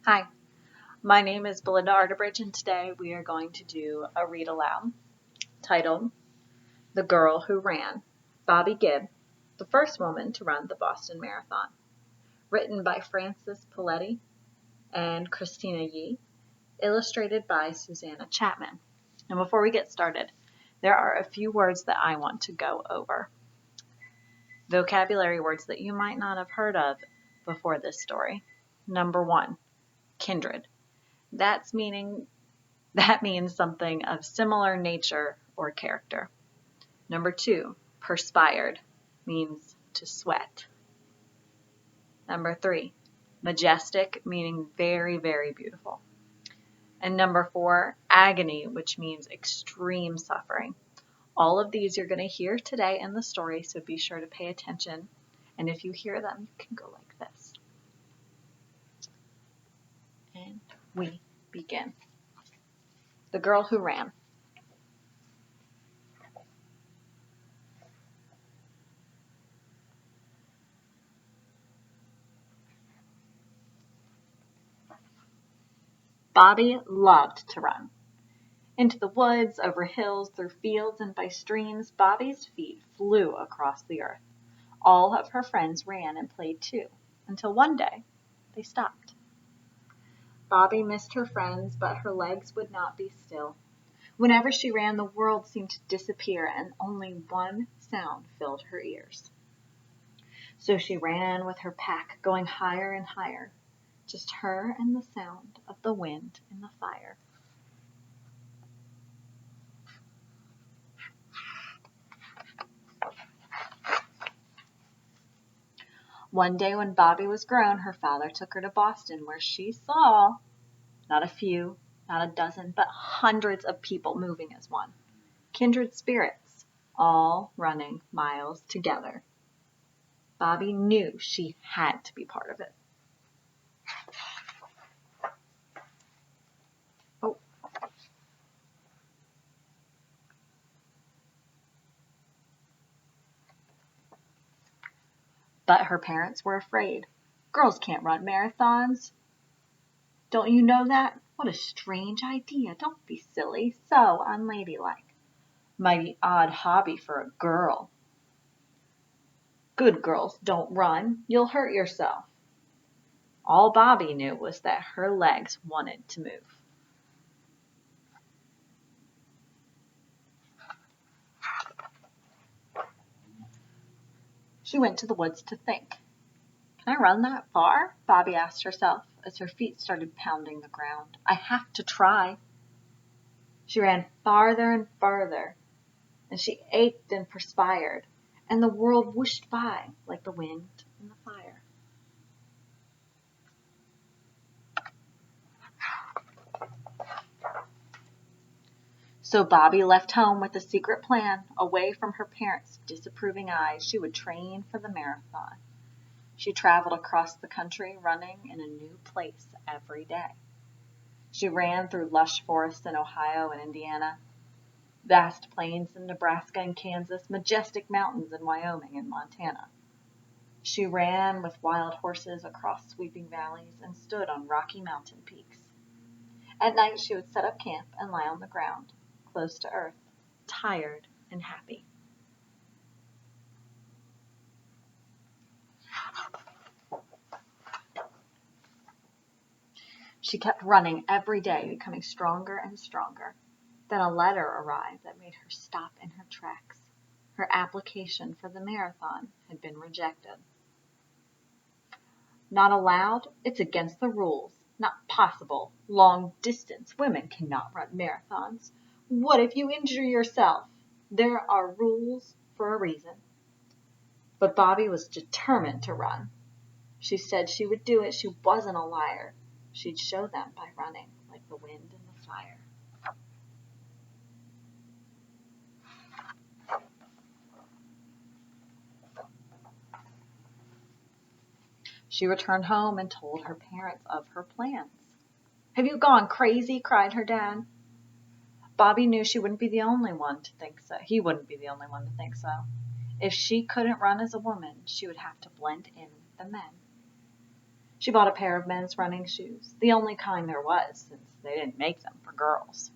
Hi, my name is Belinda Arterbridge, and today we are going to do a read aloud titled The Girl Who Ran, Bobby Gibb, the first woman to run the Boston Marathon, written by Frances Poletti and Christina Yee, illustrated by Susanna Chapman. And before we get started, there are a few words that I want to go over. Vocabulary words that you might not have heard of before this story. Number 1, kindred. That means something of similar nature or character. Number 2, perspired, means to sweat. Number 3, majestic, meaning very, very beautiful. And number 4, agony, which means extreme suffering. All of these you're going to hear today in the story, so be sure to pay attention. And if you hear them, you can go like this. And we begin. The Girl Who Ran. Bobby loved to run. Into the woods, over hills, through fields, and by streams, Bobby's feet flew across the earth. All of her friends ran and played too, until one day they stopped. Bobby missed her friends, but her legs would not be still. Whenever she ran, the world seemed to disappear, and only one sound filled her ears. So she ran with her pack, going higher and higher, just her and the sound of the wind in the fire. One day when Bobby was grown, her father took her to Boston, where she saw not a few, not a dozen, but hundreds of people moving as one. Kindred spirits, all running miles together. Bobby knew she had to be part of it. Oh. But her parents were afraid. Girls can't run marathons. Don't you know that? What a strange idea. Don't be silly. So unladylike. Mighty odd hobby for a girl. Good girls don't run. You'll hurt yourself. All Bobby knew was that her legs wanted to move. She went to the woods to think. Can I run that far? Bobby asked herself as her feet started pounding the ground. I have to try. She ran farther and farther, and she ached and perspired, and the world whooshed by like the wind and the fire. So Bobby left home with a secret plan. Away from her parents' disapproving eyes, she would train for the marathon. She traveled across the country, running in a new place every day. She ran through lush forests in Ohio and Indiana, vast plains in Nebraska and Kansas, majestic mountains in Wyoming and Montana. She ran with wild horses across sweeping valleys and stood on rocky mountain peaks. At night she would set up camp and lie on the ground, close to earth, tired and happy. She kept running every day, becoming stronger and stronger. Then a letter arrived that made her stop in her tracks. Her application for the marathon had been rejected. Not allowed? It's against the rules. Not possible. Long distance. Women cannot run marathons. What if you injure yourself? There are rules for a reason. But Bobby was determined to run. She said she would do it. She wasn't a liar. She'd show them by running like the wind and the fire. She returned home and told her parents of her plans. Have you gone crazy? Cried her dad. Bobby knew she wouldn't be the only one to think so. He wouldn't be the only one to think so. If she couldn't run as a woman, she would have to blend in with the men. She bought a pair of men's running shoes, the only kind there was, since they didn't make them for girls.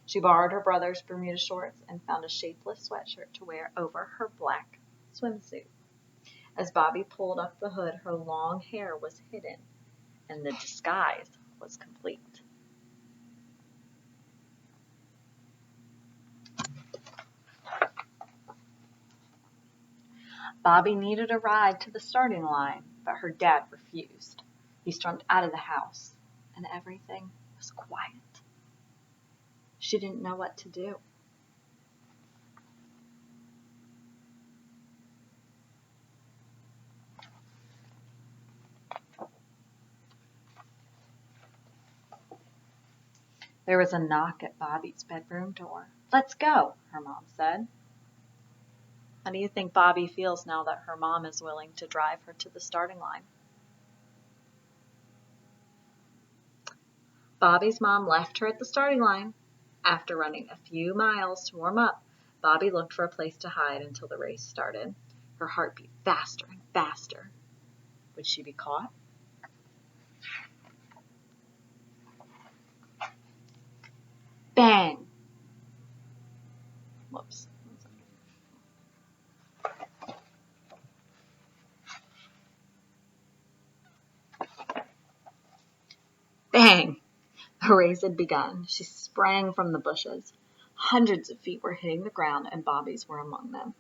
She borrowed her brother's Bermuda shorts and found a shapeless sweatshirt to wear over her black swimsuit. As Bobby pulled up the hood, her long hair was hidden, and the disguise was complete. Bobby needed a ride to the starting line, but her dad refused. He stormed out of the house, and everything was quiet. She didn't know what to do. There was a knock at Bobby's bedroom door. "Let's go," her mom said. How do you think Bobby feels now that her mom is willing to drive her to the starting line? Bobby's mom left her at the starting line. After running a few miles to warm up, Bobby looked for a place to hide until the race started. Her heart beat faster and faster. Would she be caught? Bang! Whoops. Bang! The race had begun. She sprang from the bushes. Hundreds of feet were hitting the ground, and Bobby's were among them.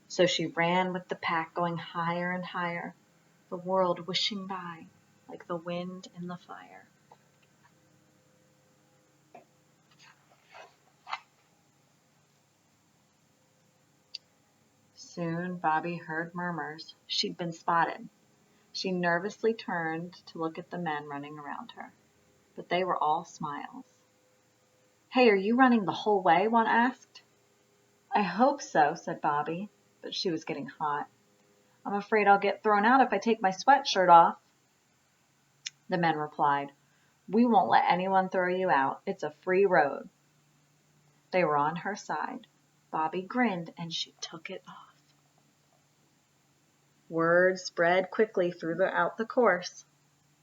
So she ran with the pack, going higher and higher, the world wishing by like the wind in the fire. Soon Bobby heard murmurs. She'd been spotted. She nervously turned to look at the men running around her, but they were all smiles. "Hey, are you running the whole way?" one asked. "I hope so," said Bobby, but she was getting hot. "I'm afraid I'll get thrown out if I take my sweatshirt off." The men replied, "We won't let anyone throw you out. It's a free road." They were on her side. Bobby grinned and she took it off. Word spread quickly throughout the course.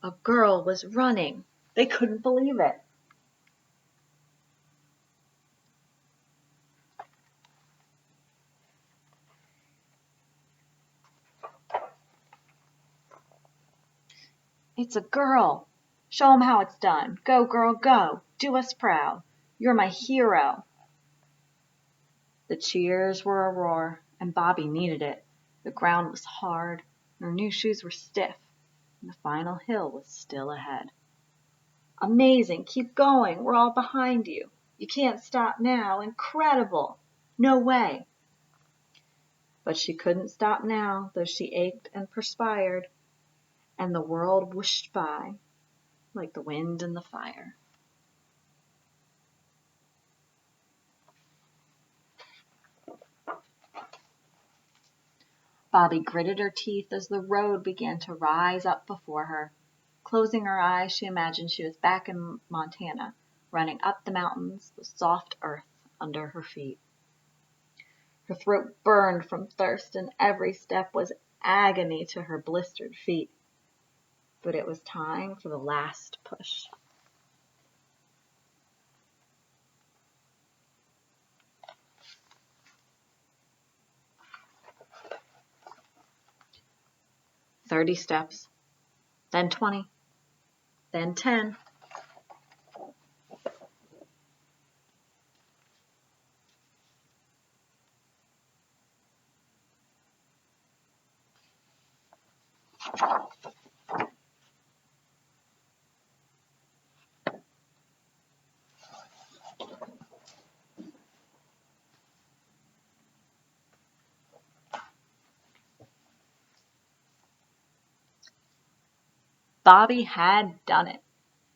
A girl was running. They couldn't believe it. "It's a girl. Show 'em how it's done. Go, girl, go. Do us proud. You're my hero." The cheers were a roar, and Bobby needed it. The ground was hard, and her new shoes were stiff, and the final hill was still ahead. "Amazing. Keep going. We're all behind you. You can't stop now. Incredible. No way." But she couldn't stop now, though she ached and perspired, and the world whooshed by like the wind and the fire. Bobby gritted her teeth as the road began to rise up before her. Closing her eyes, she imagined she was back in Montana, running up the mountains, the soft earth under her feet. Her throat burned from thirst, and every step was agony to her blistered feet. But it was time for the last push. "30 steps, then 20, then 10. Bobby had done it.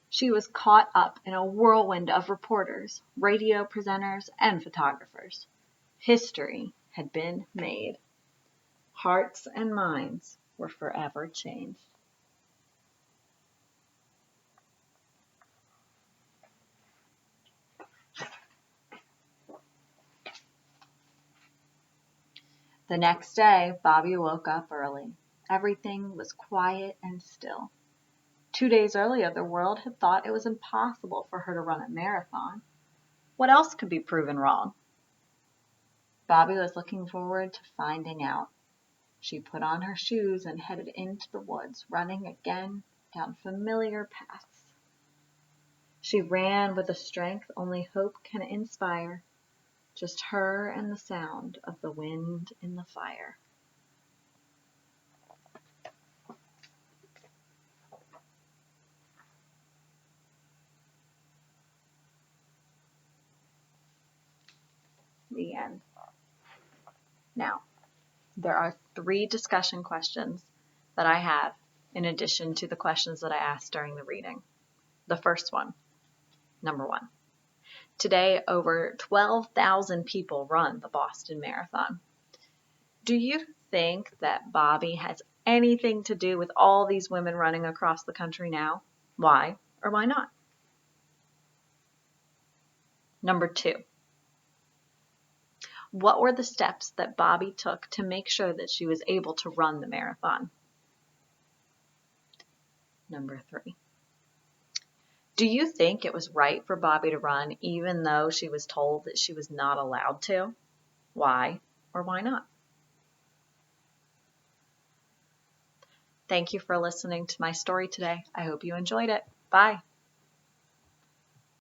She was caught up in a whirlwind of reporters, radio presenters, and photographers. History had been made. Hearts and minds were forever changed. The next day, Bobby woke up early. Everything was quiet and still. 2 days earlier, the world had thought it was impossible for her to run a marathon. What else could be proven wrong? Bobby was looking forward to finding out. She put on her shoes and headed into the woods, running again down familiar paths. She ran with a strength only hope can inspire, just her and the sound of the wind in the fire. The end. Now, there are 3 discussion questions that I have in addition to the questions that I asked during the reading. The first one, number 1. Today, over 12,000 people run the Boston Marathon. Do you think that Bobby has anything to do with all these women running across the country now? Why or why not? Number 2. What were the steps that Bobby took to make sure that she was able to run the marathon? Number 3. Do you think it was right for Bobby to run even though she was told that she was not allowed to? Why or why not? Thank you for listening to my story today. I hope you enjoyed it. Bye.